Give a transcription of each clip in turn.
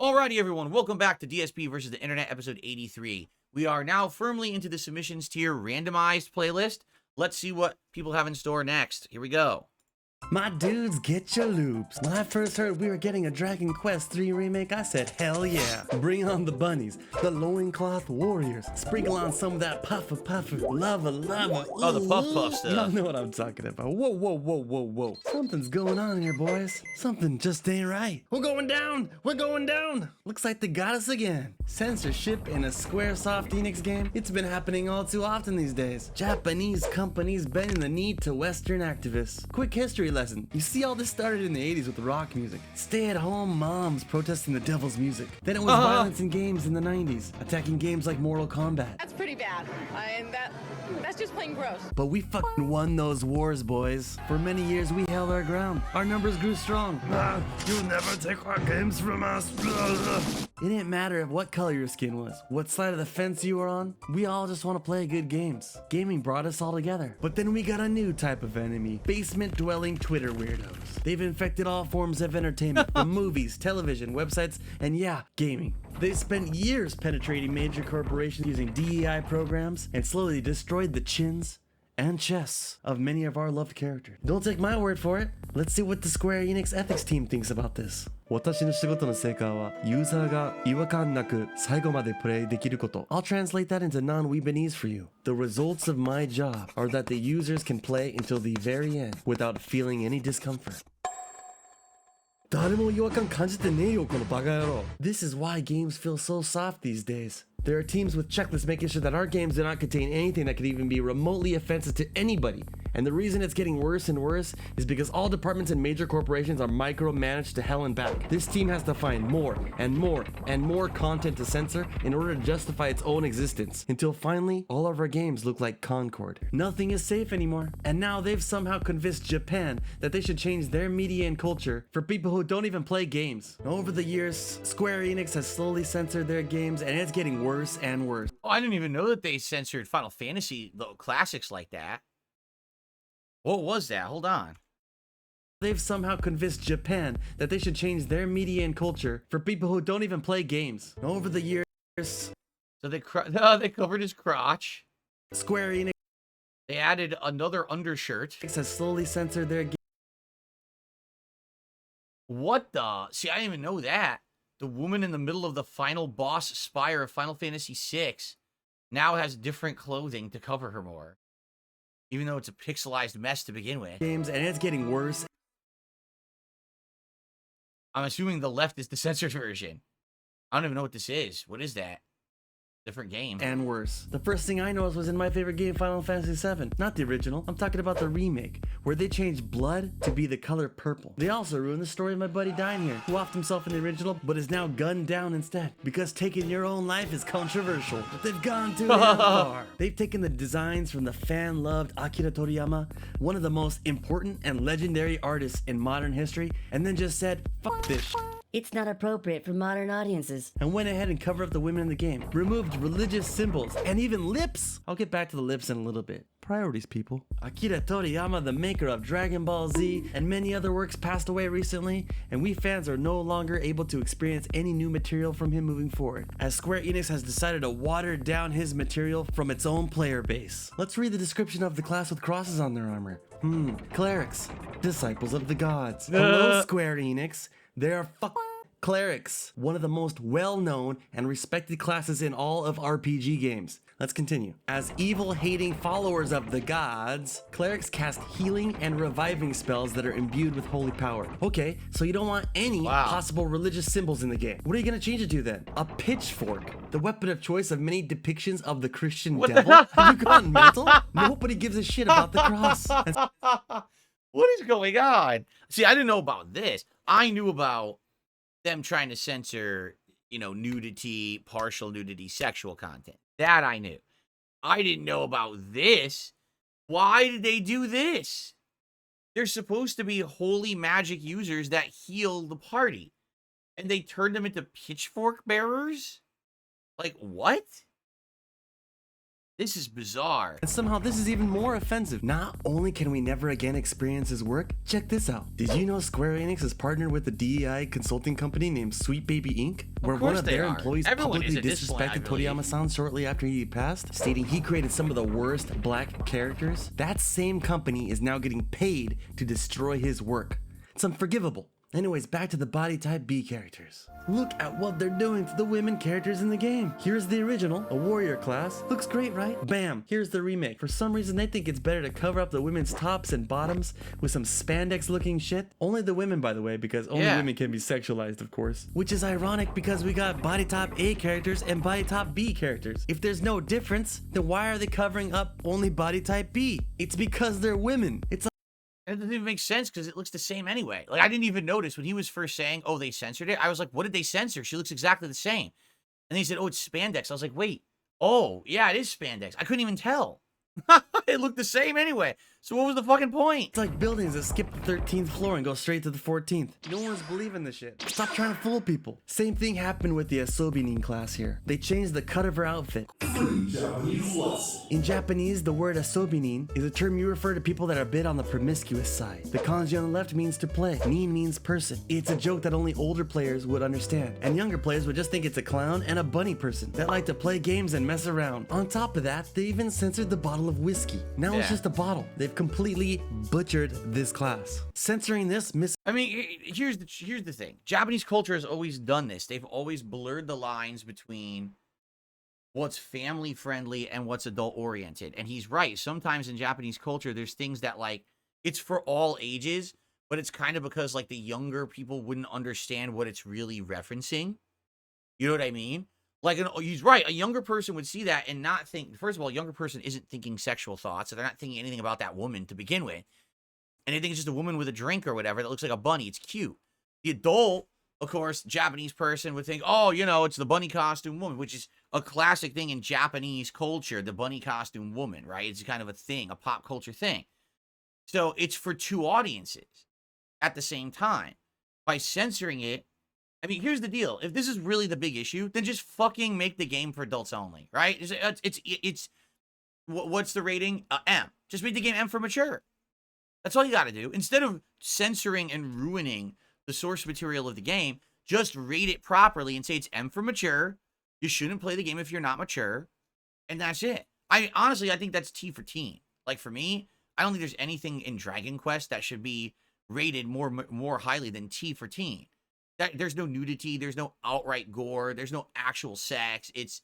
Alrighty, everyone, welcome back to DSP versus the Internet, episode 83. We are now firmly into the submissions tier randomized playlist. Let's see what people have in store next. Here we go. My dudes, get your loops. When I first heard we were getting a Dragon Quest III remake, I said, hell yeah. Bring on the bunnies, the loincloth warriors. Sprinkle on some of that puffer, lava. Oh, the puff stuff. Y'all know what I'm talking about. Whoa. Something's going on here, boys. Something just ain't right. We're going down. Looks like they got us again. Censorship in a Squaresoft Enix game. It's been happening all too often these days. Japanese companies bending the knee to Western activists. Quick history lesson. You see, all this started in the 80s with rock music. Stay-at-home moms protesting the devil's music. Then it was violence in games in the 90s, attacking games like Mortal Kombat. That's pretty bad. That's just plain gross. But we fucking won those wars, boys. For many years, we held our ground. Our numbers grew strong. You'll never take our games from us. It didn't matter what color your skin was, what side of the fence you were on. We all just want to play good games. Gaming brought us all together. But then we got a new type of enemy. Basement-dwelling Twitter weirdos. They've infected all forms of entertainment, from movies, television, websites, and yeah, gaming. They spent years penetrating major corporations using DEI programs and slowly destroyed the chins and chests of many of our loved characters. Don't take my word for it. Let's see what the Square Enix ethics team thinks about this. 私の仕事の成果はユーザーが違和感なく最後までプレイできること。I'll translate that into non-Weebanese for you. The results of my job are that the users can play until the very end without feeling any discomfort. 誰も違和感感じてねえよこのバカ野郎. This is why games feel so soft these days. There are teams with checklists making sure that our games do not contain anything that could even be remotely offensive to anybody. And the reason it's getting worse and worse is because all departments and major corporations are micromanaged to hell and back. This team has to find more content to censor in order to justify its own existence, until finally all of our games look like Concord. Nothing is safe anymore. And now they've somehow convinced Japan that they should change their media and culture for people who don't even play games. Over the years, Square Enix has slowly censored their games, and it's getting worse and worse. Oh, I didn't even know that they censored Final Fantasy classics like that. What was that? Hold on. They've somehow convinced Japan that they should change their media and culture for people who don't even play games. Over the years, so they covered his crotch. Square Enix They added another undershirt. has slowly censored their games. What the? See, I didn't even know that. The woman in the middle of the final boss spire of Final Fantasy VI now has different clothing to cover her more, even though it's a pixelized mess to begin with. Games, and it's getting worse. I'm assuming the left is the censored version. I don't even know what this is. What is that? Different game. And worse. The first thing I noticed was in my favorite game, Final Fantasy VII. Not the original. I'm talking about the remake, where they changed blood to be the color purple. They also ruined the story of my buddy Dine here, who offed himself in the original, but is now gunned down instead. Because taking your own life is controversial. But they've gone too far. They've taken the designs from the fan-loved Akira Toriyama, one of the most important and legendary artists in modern history, and then just said, fuck this shit. It's not appropriate for modern audiences. And went ahead and covered up the women in the game. Removed religious symbols and even lips. I'll get back to the lips in a little bit. Priorities, people. Akira Toriyama, the maker of Dragon Ball Z and many other works, passed away recently, and we fans are no longer able to experience any new material from him moving forward, as Square Enix has decided to water down his material from its own player base. Let's read the description of the class with crosses on their armor. Clerics. Disciples of the gods. Hello, Square Enix. They are clerics, one of the most well-known and respected classes in all of RPG games. Let's continue. As evil-hating followers of the gods, clerics cast healing and reviving spells that are imbued with holy power. Okay, so you don't want any possible religious symbols in the game. What are you gonna change it to then? A pitchfork, the weapon of choice of many depictions of the Christian devil? Have you gone mental? Nobody gives a shit about the cross. What is going on? See, I didn't know about this. I knew about them trying to censor, nudity, partial nudity, sexual content. That I knew. I didn't know about this. Why did they do this? They're supposed to be holy magic users that heal the party. And they turned them into pitchfork bearers? Like, what? This is bizarre. And somehow this is even more offensive. Not only can we never again experience his work, check this out. Did you know Square Enix is partnered with a DEI consulting company named Sweet Baby Inc., where one of their employees publicly disrespected Toriyama-san shortly after he passed, stating he created some of the worst black characters? That same company is now getting paid to destroy his work. It's unforgivable. Anyways, back to the body type B characters. Look at what they're doing to the women characters in the game. Here's the original, a warrior class. Looks great, right? Bam, here's the remake. For some reason, they think it's better to cover up the women's tops and bottoms with some spandex looking shit. Only the women, by the way, because only women can be sexualized, of course. Which is ironic because we got body type A characters and body type B characters. If there's no difference, then why are they covering up only body type B? It's because they're women. It's And it doesn't even make sense because it looks the same anyway. Like, I didn't even notice when he was first saying, oh, they censored it. I was like, what did they censor? She looks exactly the same. And he said, oh, it's spandex. I was like, wait. Oh, yeah, it is spandex. I couldn't even tell. It looked the same anyway. So what was the fucking point? It's like buildings that skip the 13th floor and go straight to the 14th. No one's believing this shit. Stop trying to fool people. Same thing happened with the Asobinin class here. They changed the cut of her outfit. In Japanese, the word asobinin is a term you refer to people that are a bit on the promiscuous side. The kanji on the left means to play. Nin means person. It's a joke that only older players would understand. And younger players would just think it's a clown and a bunny person that like to play games and mess around. On top of that, they even censored the bottle of whiskey. Now it's just a bottle. They've completely butchered this class. Censoring this I mean, here's the thing. Japanese culture has always done this. They've always blurred the lines between what's family friendly and what's adult oriented. And he's right. Sometimes in Japanese culture, there's things that, like, it's for all ages, but it's kind of because, like, the younger people wouldn't understand what it's really referencing. You know what I mean? Like, he's right. A younger person would see that and not think, first of all, a younger person isn't thinking sexual thoughts, so they're not thinking anything about that woman to begin with. And they think it's just a woman with a drink or whatever that looks like a bunny. It's cute. The adult, of course, Japanese person would think, oh, you know, it's the bunny costume woman, which is a classic thing in Japanese culture, the bunny costume woman, right? It's kind of a thing, a pop culture thing. So it's for two audiences at the same time. By censoring it, I mean, here's the deal. If this is really the big issue, then just fucking make the game for adults only, right? It's what's the rating? M. Just make the game M for mature. That's all you got to do. Instead of censoring and ruining the source material of the game, just rate it properly and say it's M for mature. You shouldn't play the game if you're not mature. And that's it. Honestly, I think that's T for teen. Like, for me, I don't think there's anything in Dragon Quest that should be rated more highly than T for teen. There's no nudity, there's no outright gore, there's no actual sex. It's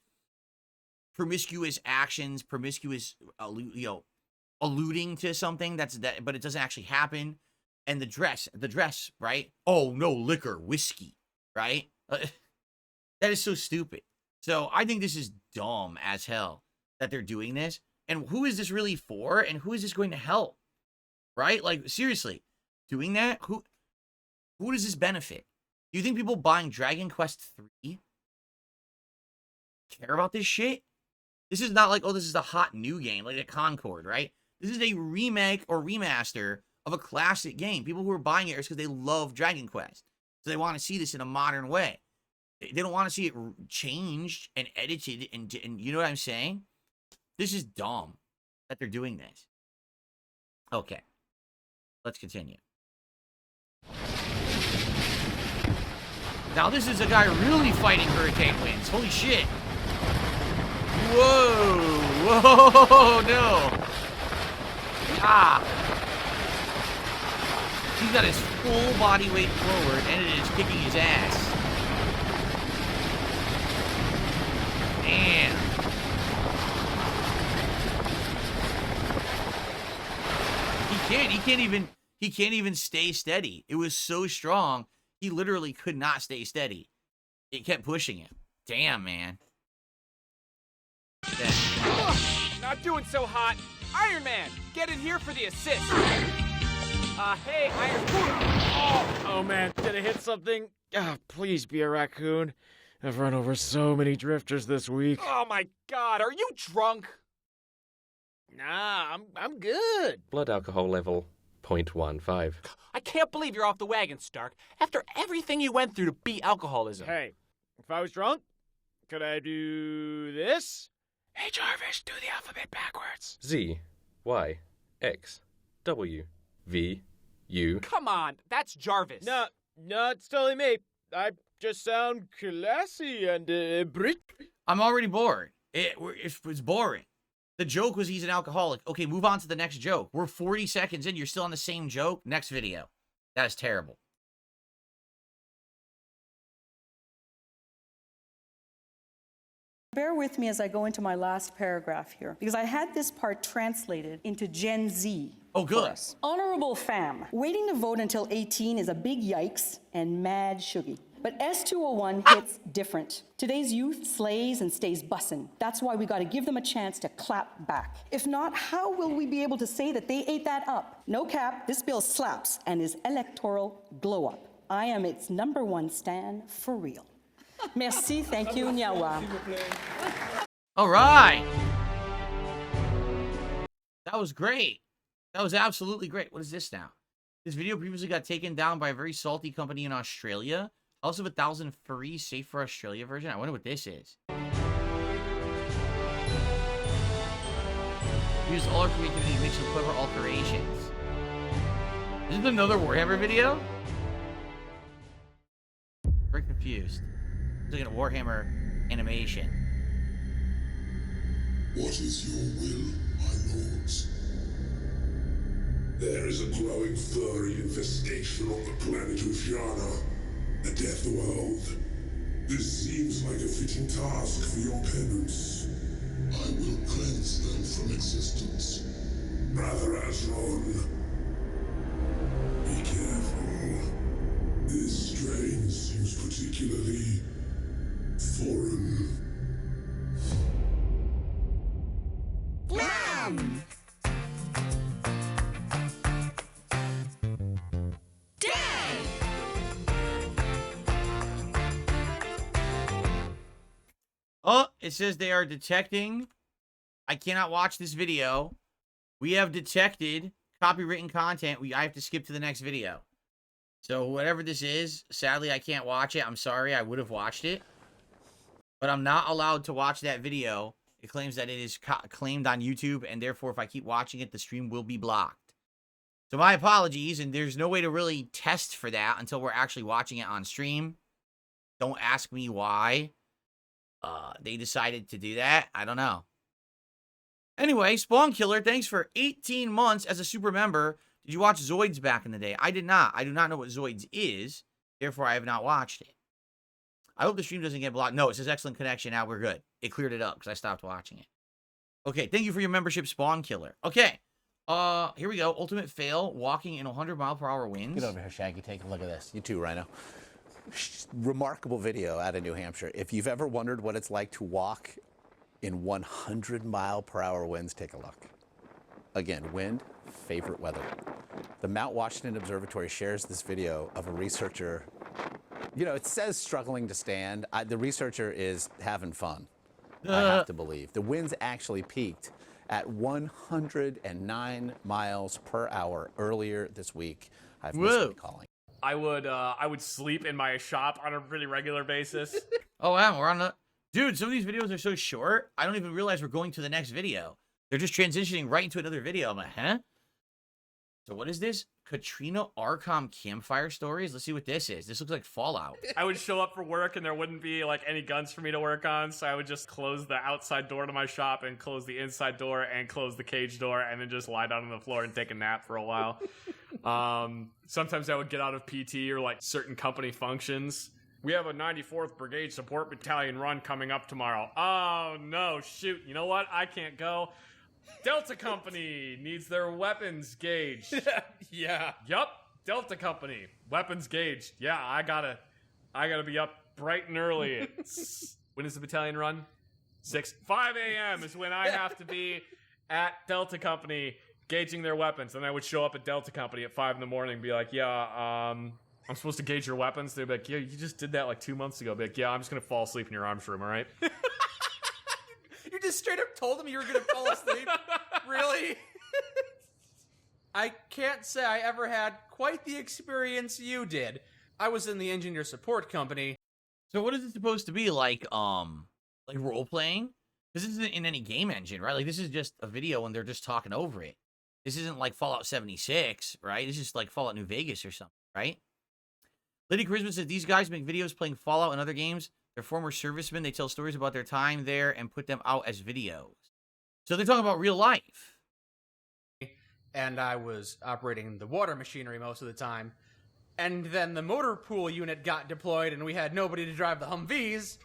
promiscuous actions, promiscuous, alluding to something but it doesn't actually happen. And the dress, right? Oh no, liquor, whiskey, right? That is so stupid. So I think this is dumb as hell that they're doing this. And who is this really for? And who is this going to help? Right? Like, seriously, doing that, who does this benefit? Do you think people buying Dragon Quest 3 care about this shit? This is not like, oh, this is a hot new game, like a Concord, right? This is a remake or remaster of a classic game. People who are buying it is because they love Dragon Quest. So they want to see this in a modern way. They don't want to see it changed and edited and you know what I'm saying? This is dumb that they're doing this. Okay. Let's continue. Now, this is a guy really fighting hurricane winds. Holy shit. Whoa. Whoa, no. Ah. He's got his full body weight forward, and it is kicking his ass. Damn. He can't even stay steady. It was so strong. He literally could not stay steady. It kept pushing him. Damn, man. Not doing so hot. Iron Man, get in here for the assist. Hey, Iron Man. Oh man, did I hit something? Please be a raccoon. I've run over so many drifters this week. Oh my god, are you drunk? Nah, I'm good. Blood alcohol level 0.15. I can't believe you're off the wagon, Stark, after everything you went through to beat alcoholism. Hey, if I was drunk, could I do this? Hey Jarvis, do the alphabet backwards. Z, Y, X, W, V, U. Come on, that's Jarvis. No, it's totally me. I just sound classy and Brit. I'm already bored. It's boring. The joke was he's an alcoholic. Okay, move on to the next joke. We're 40 seconds in. You're still on the same joke. Next video. That is terrible. Bear with me as I go into my last paragraph here, because I had this part translated into Gen Z. Oh, good. for us. Honorable fam, waiting to vote until 18 is a big yikes and mad shuggy. But S201 hits different. Today's youth slays and stays bussin'. That's why we gotta give them a chance to clap back. If not, how will we be able to say that they ate that up? No cap, this bill slaps and is electoral glow up. I am its #1 stan for real. Merci, thank you, Nyawa. All right. That was great. That was absolutely great. What is this now? This video previously got taken down by a very salty company in Australia. I also have 1,000 free Safe for Australia version. I wonder what this is. Use all our creativity to make some clever alterations. Is this another Warhammer video? Very confused. It's like a Warhammer animation. What is your will, my lords? There is a growing furry infestation on the planet Oceana, the Death World. This seems like a fitting task for your penance. I will cleanse them from existence. Brother Azron, be careful. This strain seems particularly foreign. Oh, it says they are detecting. I cannot watch this video. We have detected copywritten content. I have to skip to the next video. So whatever this is, sadly, I can't watch it. I'm sorry. I would have watched it. But I'm not allowed to watch that video. It claims that it is claimed on YouTube, and therefore, if I keep watching it, the stream will be blocked. So my apologies, and there's no way to really test for that until we're actually watching it on stream. Don't ask me why they decided to do that. I don't know. Anyway, Spawn Killer, thanks for 18 months as a super member. Did you watch Zoids back in the day? I did not. I do not know what Zoids is. Therefore, I have not watched it. I hope the stream doesn't get blocked. No, it says excellent connection. Now we're good. It cleared it up because I stopped watching it. Okay, thank you for your membership, Spawn Killer. Okay, here we go. Ultimate fail, walking in 100-mile-per-hour winds. Get over here, Shaggy. Take a look at this. You too, Rhino. Remarkable video out of New Hampshire. If you've ever wondered what it's like to walk in 100-mile-per-hour winds, take a look. Again, wind, favorite weather. The Mount Washington Observatory shares this video of a researcher. You know, it says struggling to stand. The researcher is having fun, I have to believe. The winds actually peaked at 109 miles per hour earlier this week. I've missed calling. I would sleep in my shop on a pretty regular basis. Oh, wow, we're on the... Dude, some of these videos are so short, I don't even realize we're going to the next video. They're just transitioning right into another video. I'm like, huh? So what is this? Katrina Arcom campfire stories? Let's see what this is. This looks like Fallout. I would show up for work and there wouldn't be like any guns for me to work on, so I would just close the outside door to my shop and close the inside door and close the cage door and then just lie down on the floor and take a nap for a while. Sometimes I would get out of PT or like certain company functions. We have a 94th Brigade Support Battalion run coming up tomorrow. Oh no, shoot. You know what? I can't go. Delta Company needs their weapons gauged. Yeah. Yup. Delta Company. Weapons gauged. Yeah, I gotta be up bright and early. When is the battalion run? 5 a.m. is when I have to be at Delta Company gauging their weapons. And I would show up at Delta Company at 5 in the morning and be like, yeah, I'm supposed to gauge your weapons. They'd be like, yeah, you just did that like 2 months ago. I'd be like, yeah, I'm just gonna fall asleep in your arms room, all right? You just straight up told him you were gonna fall asleep? Really? I can't say I ever had quite the experience you did. I was in the engineer support company. So what is it supposed to be like role playing? This isn't in any game engine, right? Like, this is just a video and they're just talking over it. This isn't like Fallout 76, right? It's just like Fallout New Vegas or something, right? Lady Charisma says, these guys make videos playing Fallout and other games. They're former servicemen. They tell stories about their time there and put them out as videos. So they're talking about real life. And I was operating the water machinery most of the time. And then the motor pool unit got deployed and we had nobody to drive the Humvees.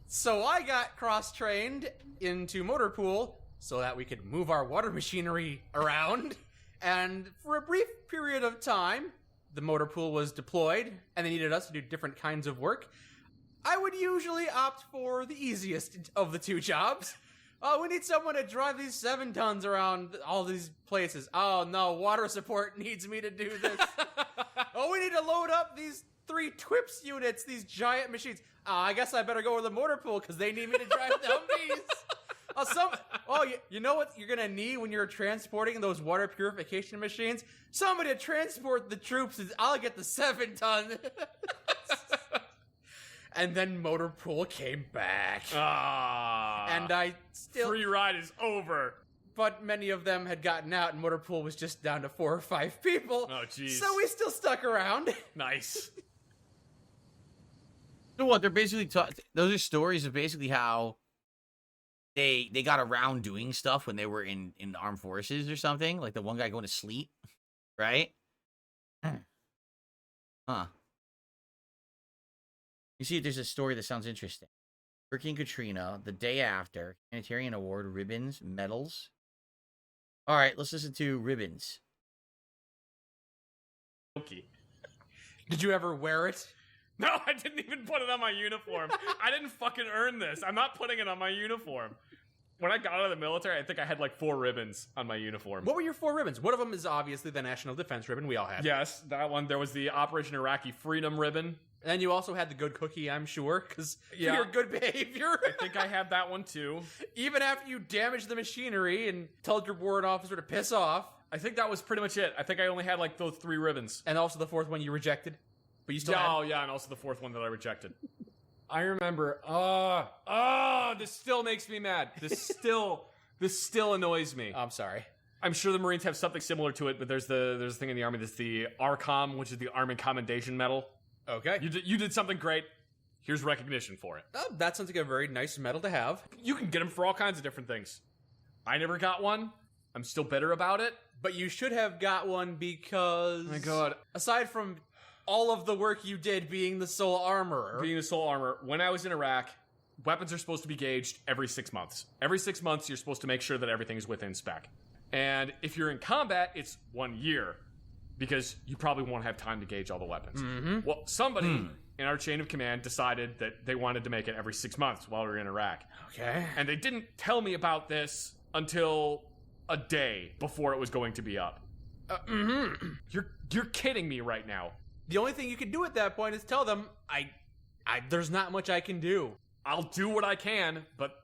So I got cross-trained into motor pool so that we could move our water machinery around. And for a brief period of time, the motor pool was deployed and they needed us to do different kinds of work. I would usually opt for the easiest of the two jobs. Oh, we need someone to drive these 7 tons around all these places. Oh, no, water support needs me to do this. Oh, we need to load up these 3 TWIPS units, these giant machines. I guess I better go with the motor pool because they need me to drive the Humvees. You know what you're going to need when you're transporting those water purification machines? Somebody to transport the troops. I'll get the 7 ton. And then motor pool came back. And I still... Free ride is over. But many of them had gotten out and motor pool was just down to 4 or 5 people. Oh, jeez. So we still stuck around. Nice. So what? They're basically... those are stories of basically how they got around doing stuff when they were in the armed forces or something. Like the one guy going to sleep. Right? Huh. You see, there's a story that sounds interesting. Hurricane Katrina, the day after, humanitarian award, ribbons, medals. All right, let's listen to ribbons. Okay. Did you ever wear it? No, I didn't even put it on my uniform. I didn't fucking earn this. I'm not putting it on my uniform. When I got out of the military, I think I had like 4 ribbons on my uniform. What were your 4 ribbons? One of them is obviously the National Defense ribbon we all had. Yes, that one. There was the Operation Iraqi Freedom ribbon. And you also had the good cookie, I'm sure, because Yeah. your good behavior. I think I had that one too. Even after you damaged the machinery and told your warrant officer to piss off. I think that was pretty much it. I think I only had like those 3 ribbons. And also the 4th one you rejected. But you still Oh, yeah, and also the 4th one that I rejected. I remember. This still makes me mad. This still annoys me. I'm sorry. I'm sure the Marines have something similar to it, but there's a thing in the Army that's the ARCOM, which is the Army Commendation Medal. Okay. You did something great. Here's recognition for it. Oh, that sounds like a very nice medal to have. You can get them for all kinds of different things. I never got one. I'm still bitter about it. But you should have got one because... Oh my god. Aside from all of the work you did being the sole armorer... Being the sole armorer, when I was in Iraq, weapons are supposed to be gauged every 6 months. Every 6 months, you're supposed to make sure that everything is within spec. And if you're in combat, it's 1 year. Because you probably won't have time to gauge all the weapons. Mm-hmm. Well, somebody in our chain of command decided that they wanted to make it every 6 months while we were in Iraq. Okay. And they didn't tell me about this until a day before it was going to be up. You're kidding me right now. The only thing you can do at that point is tell them, there's not much I can do. I'll do what I can, but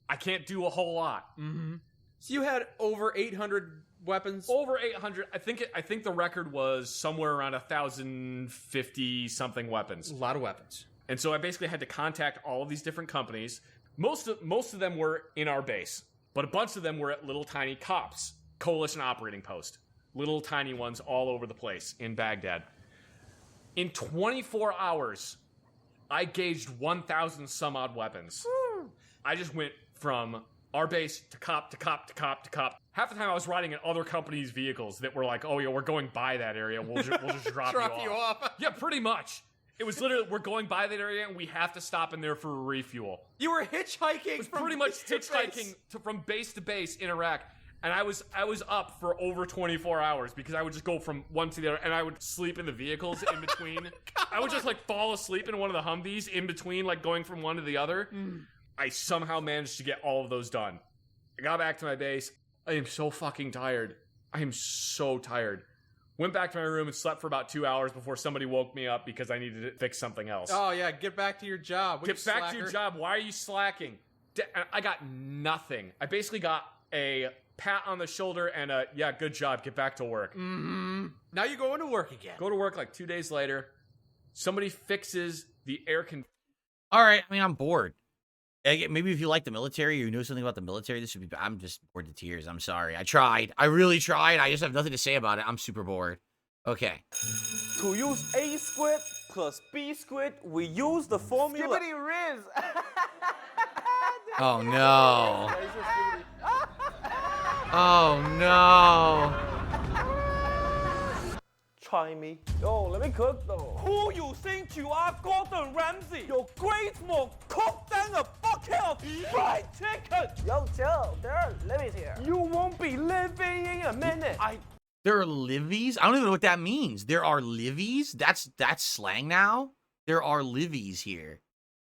I can't do a whole lot. Mm-hmm. So you had over 800 weapons? Over 800. I think the record was somewhere around 1,050 something weapons. A lot of weapons. And so I basically had to contact all of these different companies. Most of them were in our base, but a bunch of them were at little tiny COPs, Coalition Operating Post. Little tiny ones all over the place in Baghdad. In 24 hours, I gauged 1,000 some odd weapons. I just went from our base to cop to cop to cop to cop. Half the time I was riding in other companies' vehicles that were like, oh yeah, we're going by that area. We'll just drop you off. Yeah, pretty much. It was literally, we're going by that area and we have to stop in there for a refuel. You were hitchhiking. It was pretty much hitchhiking from base to base in Iraq. And I was up for over 24 hours because I would just go from one to the other and I would sleep in the vehicles in between. I would just like fall asleep in one of the Humvees in between, like going from one to the other. I somehow managed to get all of those done. I got back to my base. I am so fucking tired. I am so tired. Went back to my room and slept for about 2 hours before somebody woke me up because I needed to fix something else. Oh yeah, get back to your job. Get back to your job. Why are you slacking? I got nothing. I basically got a pat on the shoulder and a, yeah, good job, get back to work. Mm-hmm. Now you're going to work again. Go to work like 2 days later. Somebody fixes the air conditioner. All right, I mean, I'm bored. Maybe if you like the military or you know something about the military, this would be. I'm just bored to tears. I'm sorry. I tried. I really tried. I just have nothing to say about it. I'm super bored. Okay. To use A squared plus B squared, we use the formula. Skibbity Riz. Oh no. Oh no. Try me. Yo, let me cook though. Who you think you are, Gordon Ramsay? Your great more cooked than a bucket of fried chicken. Yo, chill. There are livies here. You won't be living in a minute. There are livies? I don't even know what that means. There are livies? That's slang now? There are livies here.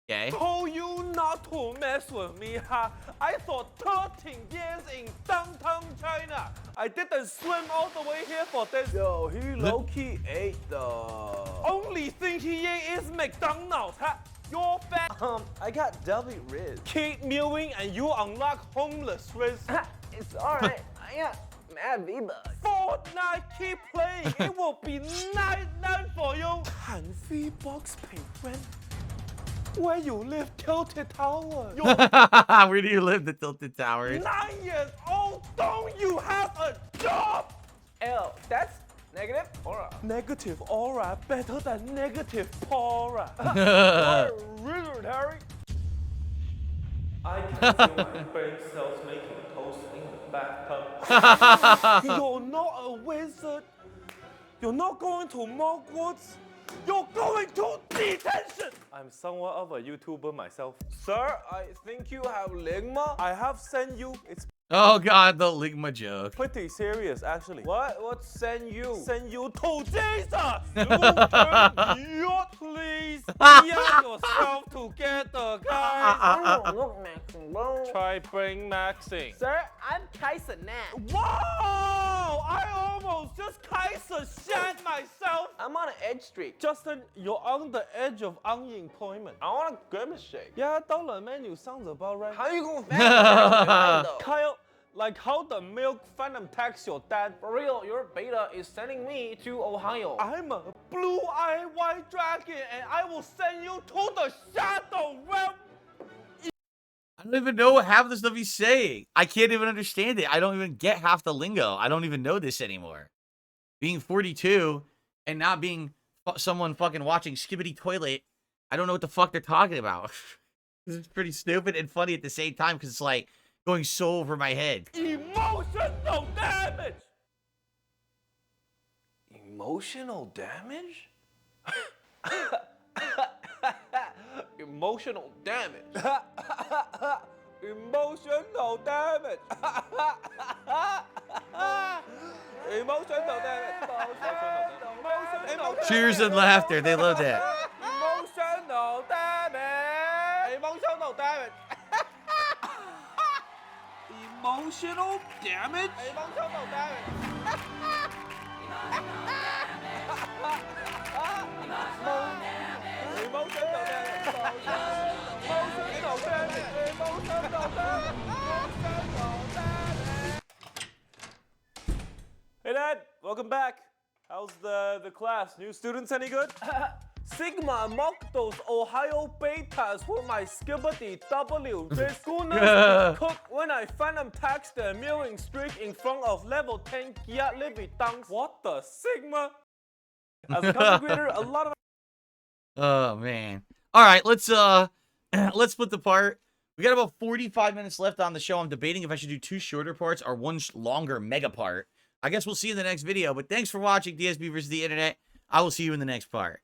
Okay. Told you not to mess with me, huh? I thought 13 years in downtown China. I didn't swim all the way here for this. Yo, he low-key ate the... Only thing he ate is McDonald's, huh? You're fat. I got DSPReacts. Keep mewing and you unlock homeless Riz. It's alright. I got mad V-Bucks. Fortnite, keep playing. It will be night for you. Can V-Bucks pay rent? Where you live, Tilted Tower? Where do you live, the Tilted Towers? 9 years old, don't you have a job? L, that's negative aura. Negative aura better than negative aura. Wizard, Harry. I can feel my brain cells making toast in the bathtub. You're not a wizard. You're not going to Hogwarts. You're going to detention! I'm somewhat of a YouTuber myself. Sir, I think you have Ligma. I have sent you. It's Oh god, the Ligma joke. pretty serious, actually. What send you? Send you to Jesus! You please get yourself together, guys. Look, Maxine, bro. Try bring Maxine. Sir, I'm Kaiser now. Wow! I almost just Kaiser shat myself. I'm on an edge streak. Justin, you're on the edge of unemployment. I want a grimace shake. Yeah, dollar menu sounds about right. How you gonna find though? Kyle, like how the milk phantom tax your dad. For real, your beta is sending me to Ohio. I'm a blue-eyed white dragon and I will send you to the shadow realm. I don't even know what half of the stuff he's saying. I can't even understand it. I don't even get half the lingo. I don't even know this anymore. Being 42 and not being someone fucking watching Skibbity Toilet, I don't know what the fuck they're talking about. This is pretty stupid and funny at the same time because it's like going so over my head. Emotional damage! Emotional damage? Emotional damage. Emotional damage. Emotional damage. Cheers and laughter. They love that. Emotional damage. Emotional damage. Emotional damage? Emotional damage. Hey Dad, welcome back. How's the class? New students any good? Sigma mocked those Ohio betas with my Skibbity W. The schooners cook when I phantom tax the mewing streak in front of level 10 Gia Libby Dunks. What the Sigma? As a content creator, a lot of... Oh man. All right, let's split the part. We got about 45 minutes left on the show. I'm debating if I should do 2 shorter parts or 1 longer mega part. I guess we'll see you in the next video, but thanks for watching DSP versus the Internet. I will see you in the next part.